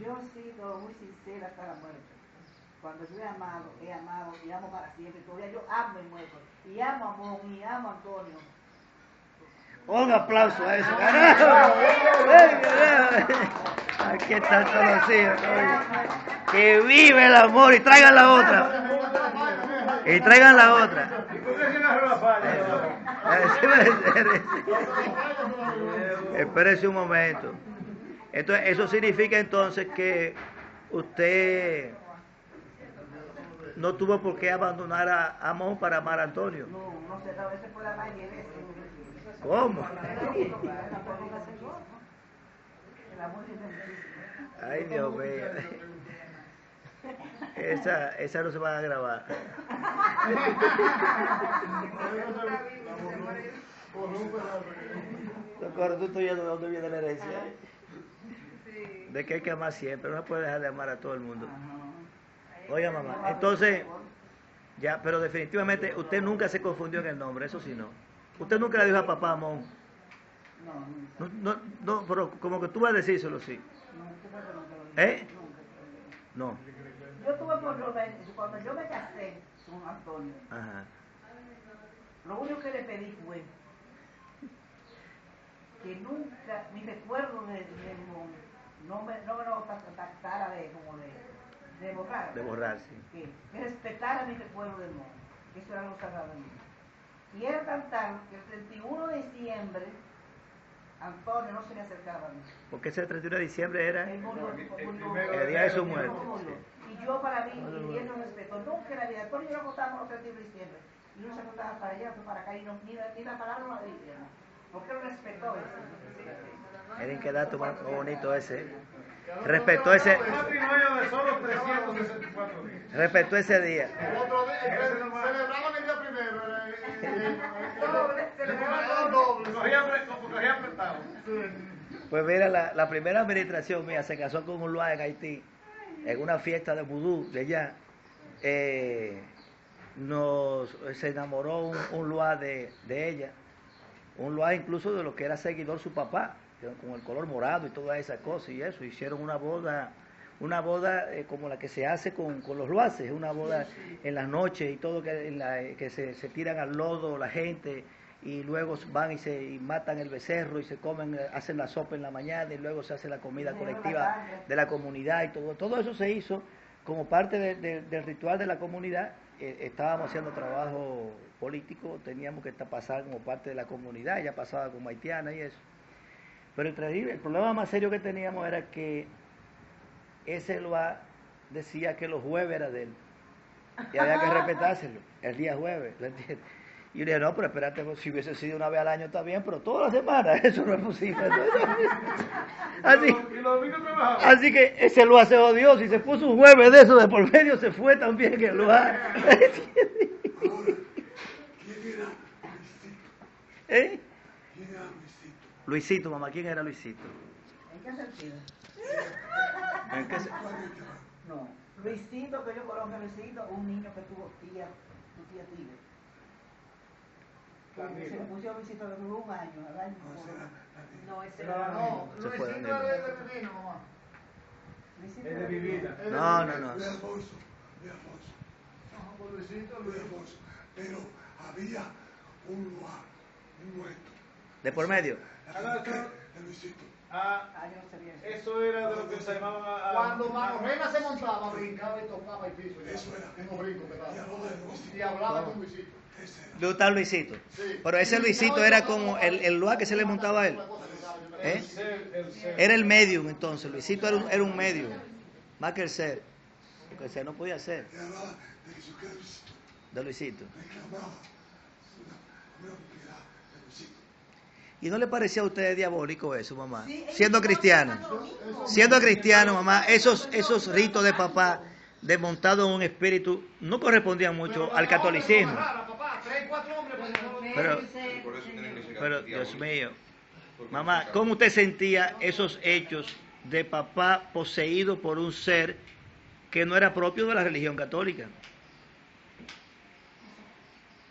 Yo he sido muy sincera hasta la muerte. Cuando yo he amado y amo para siempre. Todavía yo amo y muero. Y amo a Mon y amo a Antonio. Un aplauso a eso, carajo. Aquí están todos los hijos. Que vive el amor y traigan la otra. Y traigan la otra. ¿Y por qué se agarró la falla? Espérese un momento. Entonces, eso significa entonces que usted no tuvo por qué abandonar a Amón para amar a Antonio. No sé, a veces puede amar 10 veces. ¿Cómo? El amor es bendito. Ay, Dios mío. Esa no se va a grabar. Doctor, tú estoy viendo de dónde viene la herencia. De que hay que amar siempre, no se puede dejar de amar a todo el mundo. Oiga, mamá, entonces, ya, pero definitivamente usted nunca se confundió en el nombre, eso sí no. Usted nunca le dijo a papá Amón. No, pero como que tú vas a decírselo, sí. ¿Eh? No. Yo tuve por cuando yo me casé con Antonio, Ajá. lo único que le pedí fue que nunca, mi recuerdo de Mon, no me lo tratara de borrar. De borrar, sí. Que respetara mi recuerdo de Mon, que eso era lo sagrado de mí. Y era tan que el 31 de diciembre, Antonio no se le acercaba a mí. Porque ese 31 de diciembre era Él murió, el día de su muerte. Y yo para mí, y él no respetó nunca la vida. Antonio y yo nos acostamos los 31 de diciembre. Y uno se acostaba para allá, otro para acá, y ni la palabra no la dijeron. Porque él respetó eso. Miren qué dato más bonito ese. Respetó ese. Un matrimonio de solo 364 días. Respetó ese día. Otro día, celebraban el día primero. Celebraban doble. Cogía apretado. Pues mira, la primera administración mía se casó con un lugar en Haití, en una fiesta de vudú de allá. Se enamoró un lugar de ella, un lugar incluso de lo que era seguidor su papá, con el color morado y todas esas cosas y eso. Hicieron una boda una boda como la que se hace con los loaces, una boda en las noches y todo, que se tiran al lodo la gente y luego van y matan el becerro y se comen, hacen la sopa en la mañana y luego se hace la comida colectiva de la comunidad y todo eso se hizo como parte del ritual de la comunidad. Estábamos haciendo trabajo político, teníamos que pasar como parte de la comunidad, ella pasaba como haitiana y eso. Pero el problema más serio que teníamos era que ese loa decía que los jueves era de él y había que respetárselo, el día jueves, ¿lo entiendes? Y yo le dije, no, pero espérate, si hubiese sido una vez al año está bien, pero toda la semana, eso no es posible. Así que ese loa se odió, si se puso un jueves de eso de por medio, se fue también el loa. Ahora, ¿quién era Luisito? ¿Eh? ¿Quién era Luisito? Luisito, mamá, ¿quién era Luisito? ¿En qué sentido? ¿En qué No, Luisito, que yo conozco a Luisito, un niño que tuvo tu tía Tigre. Se le puso a Luisito de un año, al año. No, ese No, Se fue, Luisito es de Divino, mamá. Luisito Es de vivida. No. De Alfonso. No, por Luisito, De Alfonso. Pero había un lugar, un muerto. ¿De por medio? De Luisito. Ah, Yo no sabía eso. eso era de lo que se llamaba... Cuando Manorena se montaba, brincaba y tocaba el piso. Eso era. En los brincos que Y daba. habló de Luisito. Y hablaba con Luisito. Ese era. ¿Dónde está Luisito? Sí. Pero ese Luisito era como el loa que se le montaba a él. ¿Eh? El ser. Era el medium entonces, Luisito era un medium, más que el ser, porque el ser no podía ser, Y hablaba de Jesucristo. de Luisito. Reclamaba una propiedad de Luisito. ¿Y no le parecía a usted diabólico eso, mamá? Sí, ellos Siendo estaban cristiano, pensando lo mismo. siendo cristiano, mamá, esos ritos de papá desmontados en un espíritu no correspondían mucho al catolicismo. Papá, 3, 4 hombres. Pero, Dios mío, mamá, ¿cómo usted sentía esos hechos de papá poseído por un ser que no era propio de la religión católica?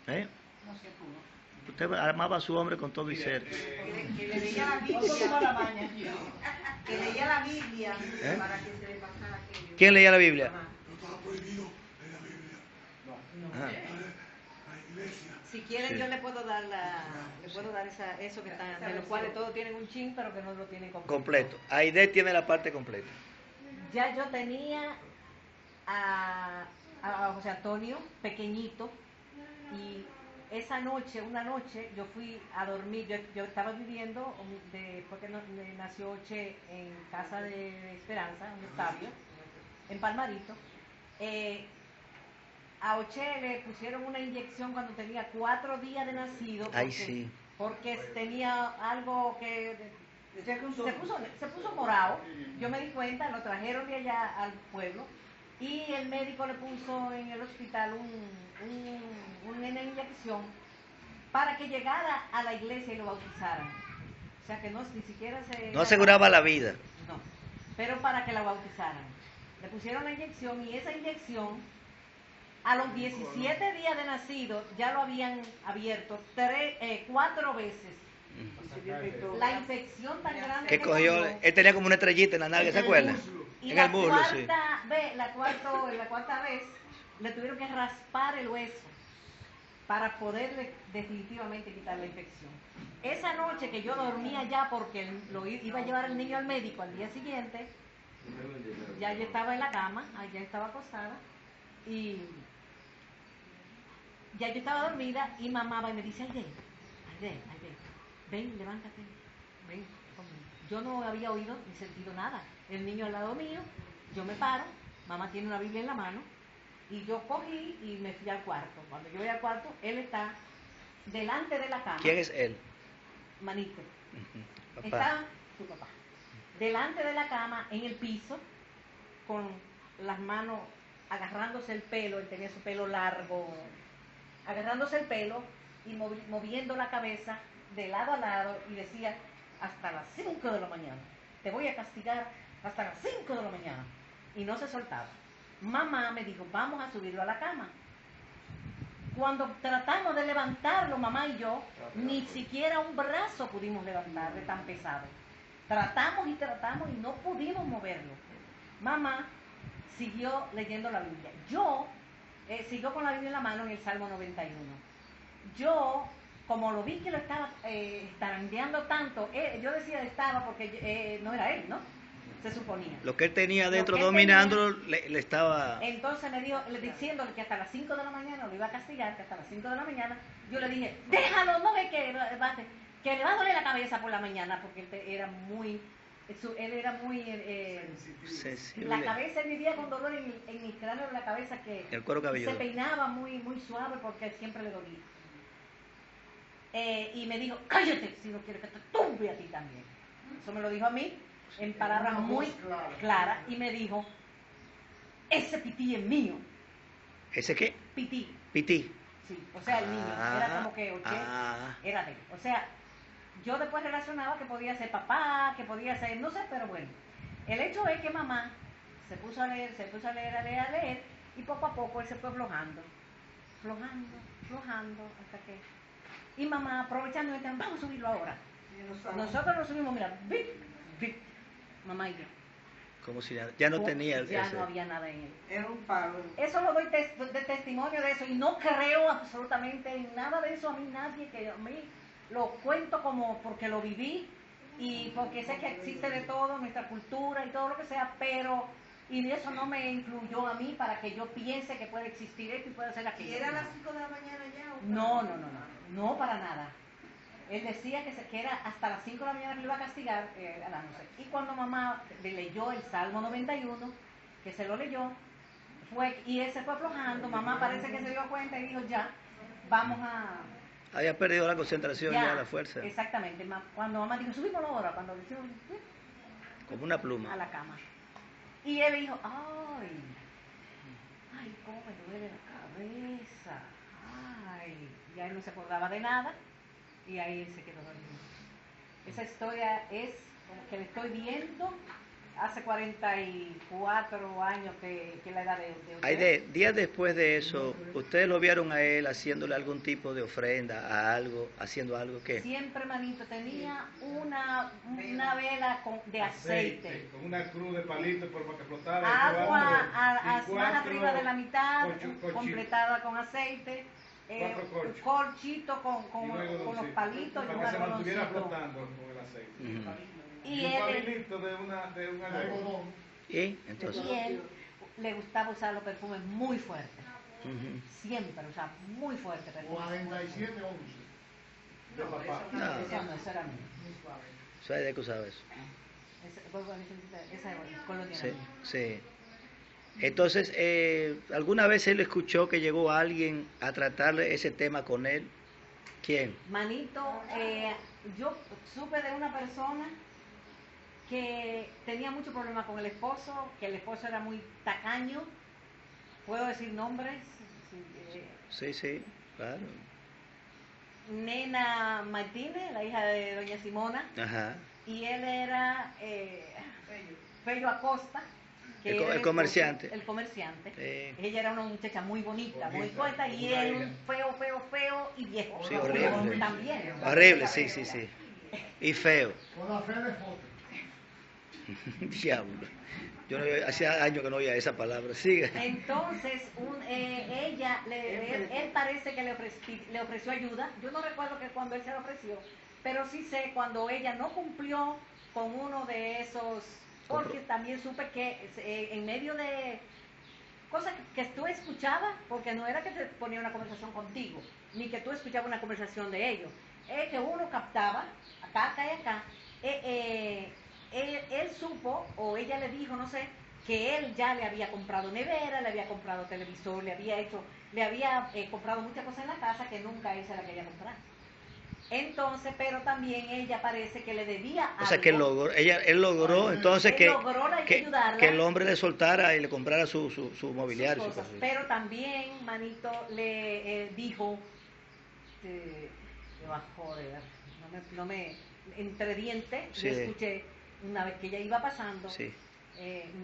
¿Eh? Usted amaba a su hombre con todo y ser. Que le leía la Biblia. Que leía la Biblia ¿Eh? para que se le pasara aquello. ¿Quién leía la Biblia? No estaba prohibido en la Biblia. Ajá. La iglesia. Si quieren Sí. yo le puedo dar eso que están, de los cuales todos tienen un chin, pero que no lo tienen completo. Completo. Aide tiene la parte completa. Ya yo tenía a José Antonio pequeñito y esa noche, una noche, yo fui a dormir, yo estaba viviendo, después que nació Che en casa de Esperanza, en Octavio, en Palmarito. A Oche le pusieron una inyección cuando tenía 4 días de nacido. Ay, sí. Porque tenía algo que se puso morado. Yo me di cuenta, lo trajeron de allá al pueblo y el médico le puso en el hospital una inyección para que llegara a la iglesia y lo bautizaran. O sea que ni siquiera se... No aseguraba la vida. No, pero para que la bautizaran. Le pusieron la inyección y esa inyección, a los 17 días de nacido, ya lo habían abierto 4 veces. La infección tan grande Que cogió, él tenía como una estrellita en la nalga, ¿se acuerdan? y En la el muslo, sí. la cuarta vez le tuvieron que raspar el hueso para poder definitivamente quitar la infección. Esa noche que yo dormía ya porque lo iba a llevar el niño al médico al día siguiente, ya yo estaba en la cama, ya estaba acostada y ya yo estaba dormida y mamá va y me dice, Aide, ven, levántate, ven conmigo. Yo no había oído ni sentido nada. El niño al lado mío, yo me paro, mamá tiene una Biblia en la mano y yo cogí y me fui al cuarto. Cuando yo voy al cuarto, él está delante de la cama. ¿Quién es él? Manito. Papá. Está su papá. Delante de la cama, en el piso, con las manos agarrándose el pelo, él tenía su pelo largo, agarrándose el pelo y moviendo la cabeza de lado a lado y decía, hasta las 5 de la mañana, te voy a castigar hasta las 5 de la mañana. Y no se soltaba. Mamá me dijo, vamos a subirlo a la cama. Cuando tratamos de levantarlo, mamá y yo, ni siquiera un brazo pudimos levantar de tan pesado. Tratamos y no pudimos moverlo. mamá siguió leyendo la Biblia. Yo siguió con la Biblia en la mano en el Salmo 91. Yo, como lo vi que lo estaba tarandeando tanto, yo decía estaba porque no era él, ¿no? Se suponía. Lo que él tenía adentro Lo que él dominándolo le estaba... Entonces me dijo, diciéndole que hasta las 5 de la mañana lo iba a castigar, que hasta las 5 de la mañana, yo le dije, déjalo, no ve que le va a doler la cabeza por la mañana, porque él era muy sensible. la cabeza, él vivía con dolor en el cráneo de la cabeza, que El cuero cabelludo. se peinaba muy suave porque siempre le dolía. Y me dijo, cállate si no quieres que te tumbe a ti también. Eso me lo dijo a mí en palabras muy claras, y me dijo, ese pití es mío. ¿Ese qué? Pití. Pití. Sí, o sea, el niño, era como que era de él. O sea, yo después relacionaba que podía ser papá, que podía ser, no sé, pero bueno. El hecho es que mamá se puso a leer, y poco a poco él se fue aflojando, hasta que... Y mamá, aprovechando, dijo, vamos a subirlo ahora. Nosotros lo subimos, mira, ¡vic! Mamá y yo. Como si ya no tenía... Ya no había nada en él. Era un palo. Eso lo doy de testimonio de eso, y no creo absolutamente en nada de eso. A mí nadie, que a mí lo cuento como porque lo viví y porque sé que existe de todo, nuestra cultura y todo lo que sea, pero y eso no me influyó a mí para que yo piense que puede existir esto y puede ser aquello. ¿Y era a las 5 de la mañana ya? No para nada. Él decía que era hasta las 5 de la mañana que lo iba a castigar a la noche. Y cuando mamá le leyó el Salmo 91, que se lo leyó, y él se fue aflojando, mamá parece que se dio cuenta y dijo, ya, vamos a... Había perdido la concentración, ya la fuerza. Exactamente. Cuando mamá dijo, subimos ahora, cuando le hicimos... Como una pluma. A la cama. Y él dijo, ay, cómo me duele la cabeza. Ay, ya él no se acordaba de nada. Y ahí se quedó dormido. Esa historia es como que le estoy viendo hace 44 años que la edad de usted. Aide, días después de eso, ¿ustedes lo vieron a él haciéndole algún tipo de ofrenda a algo, haciendo algo que? Siempre, manito, tenía una vela de aceite. Con una cruz de palitos por para que flotara. Agua más arriba de la mitad, completada con aceite. Un corchito con los palitos y un para que se mantuviera algodoncito. flotando con el aceite. Y un palito de un algodón. ¿Y? Entonces. Y él le gustaba usar los perfumes muy fuertes. Siempre usaba muy fuerte perfumes. 47 11. De papá. Eso era mío. ¿Sabes de qué usaba eso? Esa colonia. Sí, sí. Entonces, ¿alguna vez él escuchó que llegó alguien a tratar ese tema con él? ¿Quién? Manito, yo supe de una persona que tenía mucho problema con el esposo, que el esposo era muy tacaño. ¿Puedo decir nombres? Sí, claro. Nena Martínez, la hija de doña Simona. Ajá. Y él era Fello Acosta. Que El comerciante. El comerciante. Sí. Ella era una muchacha muy bonita, muy fuerte, y él un feo y viejo. Sí, horrible. También. Horrible, sí. Y feo. Con la fe de foto. Diablo. Yo hacía años que no oía esa palabra. Sigue. Entonces, él parece que le ofreció ayuda. Yo no recuerdo que cuando él se lo ofreció, pero sí sé cuando ella no cumplió con uno de esos, porque también supe que en medio de cosas que tú escuchabas, porque no era que te ponía una conversación contigo, ni que tú escuchabas una conversación de ellos, es que uno captaba, acá y acá, él supo, o ella le dijo, no sé, que él ya le había comprado nevera, le había comprado televisor, le había comprado muchas cosas en la casa que nunca él se la quería comprar. Entonces, pero también ella parece que le debía algo. O sea, que él logró entonces que el hombre le soltara y le comprara su mobiliario. Sus cosas. Pero también, manito, le dijo, me va a joder, entre dientes, Sí. le escuché una vez que ella iba pasando, Sí.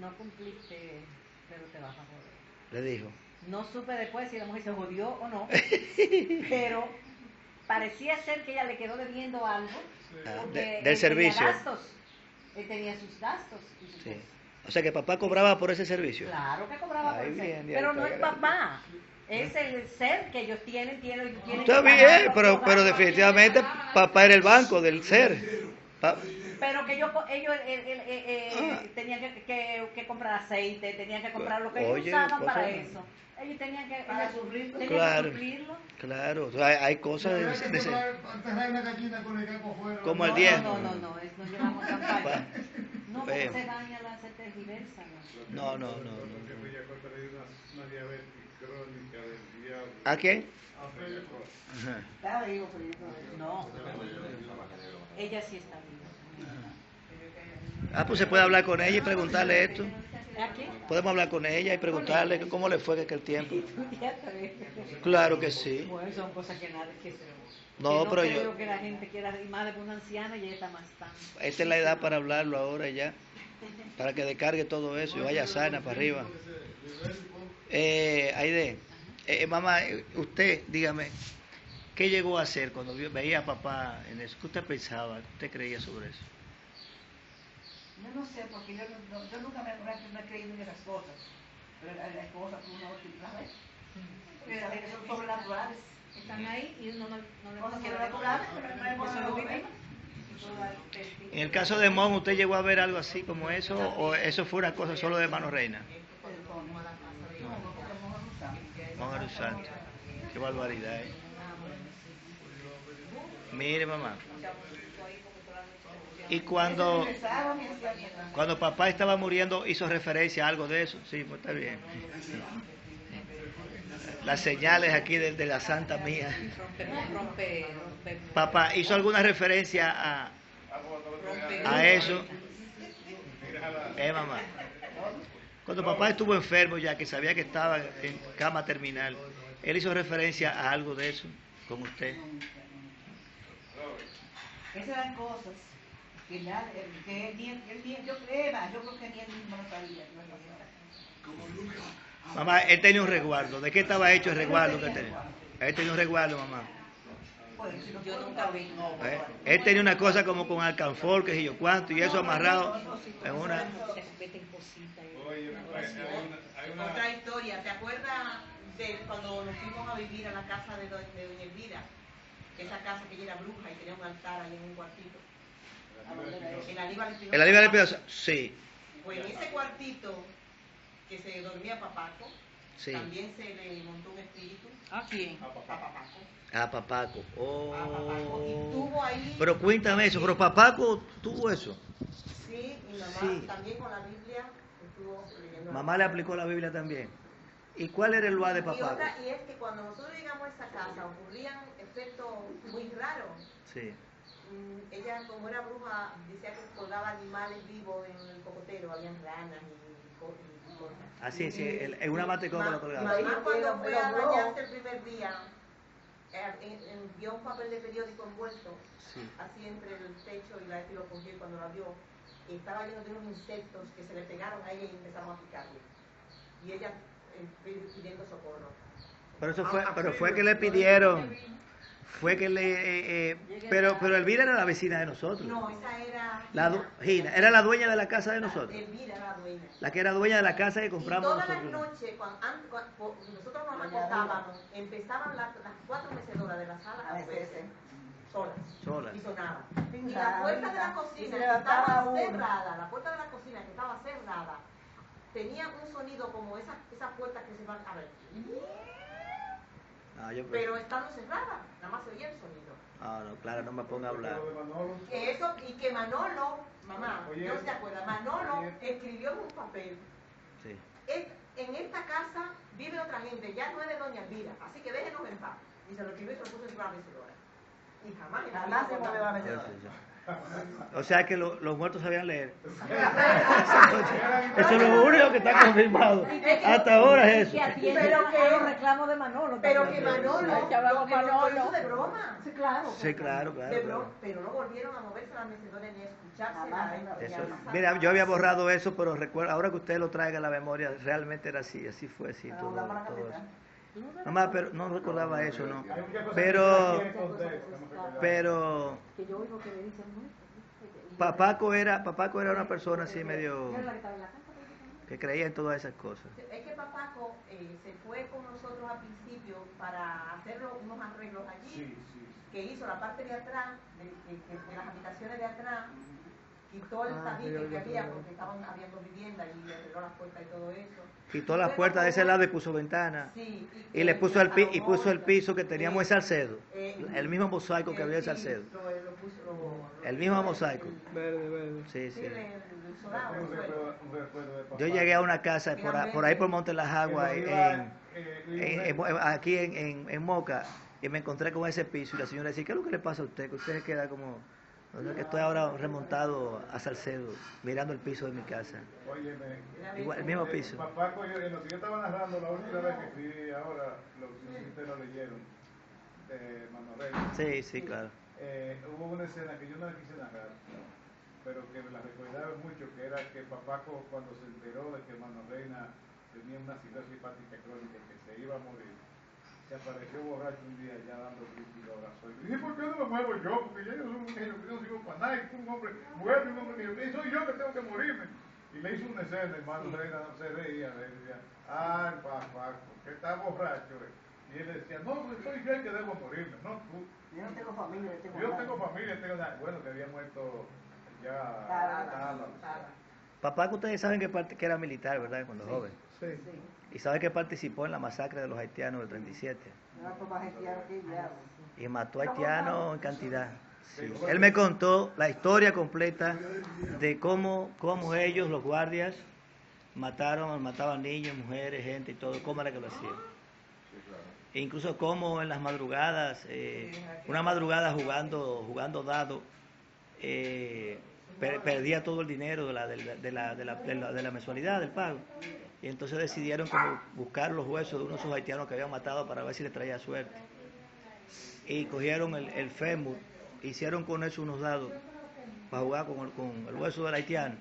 no cumpliste, pero te vas a joder. Le dijo. No supe después si la mujer se jodió o no, pero parecía ser que ella le quedó debiendo algo. Porque del él servicio. Tenía gastos. Él tenía sus gastos y sus Sí. cosas. O sea que papá cobraba por ese servicio. Claro que cobraba por Ahí eso. bien, Pero no es bien. papá. Es el ser que ellos tienen Está que bien, pagarlo, pero definitivamente papá era el banco del ser. Pero que ellos tenían que comprar aceite, tenían que comprar lo que ellos Oye, usaban cosas- para eso. Ellos tenían que suplirlo. Claro. suplirlo. Claro, o sea, hay cosas de ese- Enterrar una gallina con el campo fuera. Como el No, 10. no, llevamos campaña. No, porque Bueno. se daña se tergiversa. No, no, no. Porque Villacorta le dio una diabetes crónica del diablo. ¿A qué? Ajá. Estaba vivo, pero yo no. No, ella sí está viva. Ah, pues se puede hablar con ella y preguntarle esto. ¿A quién? Podemos hablar con ella y preguntarle que cómo le fue aquel tiempo. Claro que sí. Bueno, son cosas que nada que No, que pero creo yo, que la gente quiera y más de una anciana y ella está más tan. esta es la edad para hablarlo ahora ya, para que descargue todo eso y vaya sana para arriba. Aide, mamá, usted, dígame, ¿qué llegó a hacer cuando veía a papá en eso? ¿Qué usted pensaba? ¿Qué usted creía sobre eso? Yo no sé, porque yo nunca me he creído en esas cosas. Pero las cosas que uno sabe, porque sabe que son sobrenaturales. Están ahí y uno no le Cosas quiere sobrenaturales, recordar. pero no hay Eso lo problema. vivimos. En el caso de Mon, ¿usted llegó a ver algo así como eso o eso fue una cosa solo de Mano Reina? Mon era un santo. Qué barbaridad, ¿eh? Mire, mamá. Y cuando papá estaba muriendo, ¿hizo referencia a algo de eso? Sí, pues está bien. Las señales aquí de la santa mía. Rompe. Papá, ¿hizo alguna referencia a eso? Mamá. Cuando papá estuvo enfermo ya, que sabía que estaba en cama terminal, ¿él hizo referencia a algo de eso con usted? Esas eran cosas que ya, que yo creo que ni él mismo lo sabía. Como nunca. Mamá, él tenía un resguardo. ¿De qué estaba hecho el resguardo que tenía? Él tenía un resguardo, mamá. Yo nunca vi. Él tenía una cosa como con alcanfor, que sé yo cuánto, y eso amarrado en una... Oye, hay una... Otra historia, ¿te acuerdas de cuando nos fuimos a vivir a la casa de doña Elvira? Esa casa que ella era bruja y tenía un altar ahí en un cuartito. En Aníbal Espinosa. ¿El Aníbal Espinosa? Sí, Pues en ese cuartito que se dormía Papaco, sí. también se le montó un espíritu. ¿A quién? A Papaco. Ah, Papaco. A Papaco. Y Oh. tuvo ahí. Pero cuéntame eso, pero Papaco tuvo eso. Sí, mi mamá Sí. también con la Biblia estuvo leyendo. Mamá le aplicó la Biblia también. ¿Y cuál era el lugar de Papaco? Y es que cuando nosotros llegamos a esa casa ocurrían efectos muy raros. Sí. Ella, como era bruja, decía que colgaba animales vivos en el cocotero, habían ranas y cosas. Así, sí, en una matecoca lo colgaba. Mamá cuando fue a bañarse el primer día, vio un papel de periódico envuelto, Sí. así entre el techo y lo cogió y cuando la vio, estaba lleno de unos insectos que se le pegaron a ella y empezaron a picarle. Y ella pidiendo socorro. Pero fue que le pidieron, fue que pero Elvira era la vecina de nosotros. No, esa era Gina, era la dueña de la casa de nosotros. Elvira era la dueña. La que era dueña de la casa que Y compramos todas las nosotros. noches, cuando nosotros nos acostábamos, empezaban las 4 mecedoras de la sala a moverse solas. Y sonaban. Y la puerta de la cocina, que estaba cerrada, la puerta de la cocina que estaba cerrada, tenía un sonido como esas puertas que se van a ver. Pero estando cerrada, nada más se oía el sonido. No, claro, no me ponga a hablar. Que eso, y que Manolo, mamá, Oye, no se acuerda, Manolo oye. escribió en un papel. Sí. En esta casa vive otra gente, ya no es de Doña Elvira, así que déjenos en paz. Y se lo escribió y se lo puso encima de la mecedora. Y jamás en la vida Jamás se movió la mecedora. O sea que los muertos sabían leer. Eso es lo único que está confirmado. Hasta ahora es Que eso. atiende Pero a que- los reclamos de Manolo. Pero también. que Manolo, Que hablaba lo Manolo. hizo de broma. Sí, claro. Sí, claro, De claro. broma, pero no volvieron a moverse las mecedoras ni a escucharse Jamás, nada. Eso, Jamás. mira, yo había borrado eso, pero recuerdo, ahora que usted lo traiga a la memoria, realmente era así fue así todo eso. Mamá, pero no recordaba eso, no. Pero Que yo oigo que le dicen muerto. Papaco era una persona así medio... Yo era la que estaba en la casa. que creía en todas esas cosas. Es que Papaco se fue con nosotros al principio para hacer unos arreglos allí, que hizo la parte de atrás, de las habitaciones de atrás, quitó el tabique que había porque estaban habiendo viviendas y arregló las puertas y todo eso. Quitó las puertas de ese lado y puso ventanas. Sí, y le puso el piso que teníamos en Salcedo. El mismo mosaico que había en Salcedo. El mismo mosaico. Verde. Sí. Yo llegué a una casa por ahí por Monte Las Aguas, aquí en Moca, y me encontré con ese piso y la señora decía, ¿qué es lo que le pasa a usted? Que usted se queda como... que estoy ahora remontado a Salcedo, mirando el piso de mi casa. Óyeme, igual, el mismo piso. Papá, en lo que yo estaba narrando la última vez que escribí, ahora los que ustedes lo leyeron, de Manuel. Sí, claro. Hubo una escena que yo no la quise narrar, pero que me la recordaba mucho, que era que Papaco, cuando se enteró de que Manuel Reina tenía una cirrosis hepática crónica que se iba a morir, se apareció borracho un día ya dando gritos y lo abrazó. Y dije, ¿por qué no me muevo yo? Porque ya yo soy un genio, que no sirvo para nada, y un hombre muerto, un hombre que yo, soy yo que tengo que morirme. Y le hizo una escena, hermano Reina se reía, le decía, ay, Papaco, que está borracho. Y él decía, no, pues soy yo el que debo morirme, no tú. Yo no tengo familia, Yo tengo familia, tengo nada. Bueno, que había muerto ya Papá, que ustedes saben que era militar, ¿verdad? Cuando joven. Sí. Y sabe que participó en la masacre de los haitianos del 37. Y mató haitianos en cantidad. Sí. Él me contó la historia completa de cómo ellos, los guardias, mataban niños, mujeres, gente y todo, cómo era que lo hacían. E incluso cómo en las madrugadas, una madrugada jugando dado, perdía todo el dinero de la mensualidad, del pago. Y entonces decidieron como buscar los huesos de uno de esos haitianos que habían matado para ver si le traía suerte. Y cogieron el fémur, hicieron con eso unos dados para jugar con el hueso del haitiano.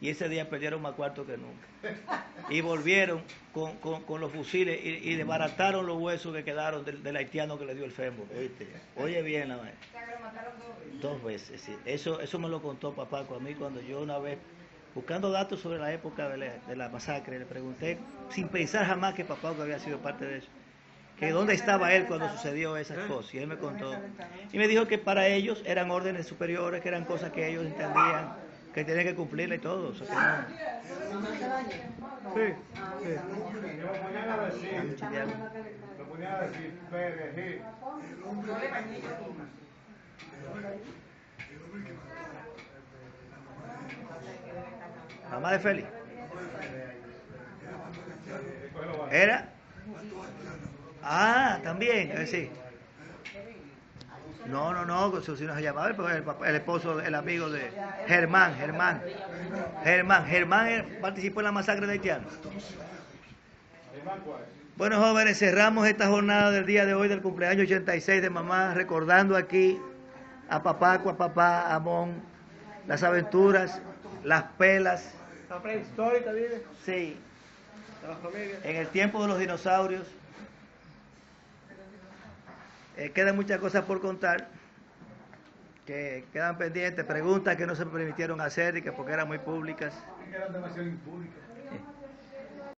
Y ese día perdieron más cuartos que nunca. Y volvieron con los fusiles y desbarataron los huesos que quedaron del haitiano que le dio el fémur. Oye bien, la madre. Dos veces, sí. Eso me lo contó papá a mí cuando yo una vez, buscando datos sobre la época de la masacre, le pregunté, sin pensar jamás que papá había sido parte de eso, que dónde estaba él cuando sucedió esas cosas. Y él me contó. Y me dijo que para ellos eran órdenes superiores, que eran cosas que ellos entendían, que tenían que cumplirla y todo. O sea, que no. Sí. Lo ponían a decir, perejil. Mamá de Félix. ¿Era? También, sí. No, si no se llamaba, el esposo, el amigo de Germán participó en la masacre de haitianos. Bueno, jóvenes, cerramos esta jornada del día de hoy del cumpleaños 86 de mamá, recordando aquí a Papaco, a papá, a Amón, las aventuras, las pelas. La prehistórica, ¿vive? Sí. De la familia. En el tiempo de los dinosaurios. Quedan muchas cosas por contar, que quedan pendientes, preguntas que no se me permitieron hacer y que porque eran muy públicas. Quedan demasiado impúblicas.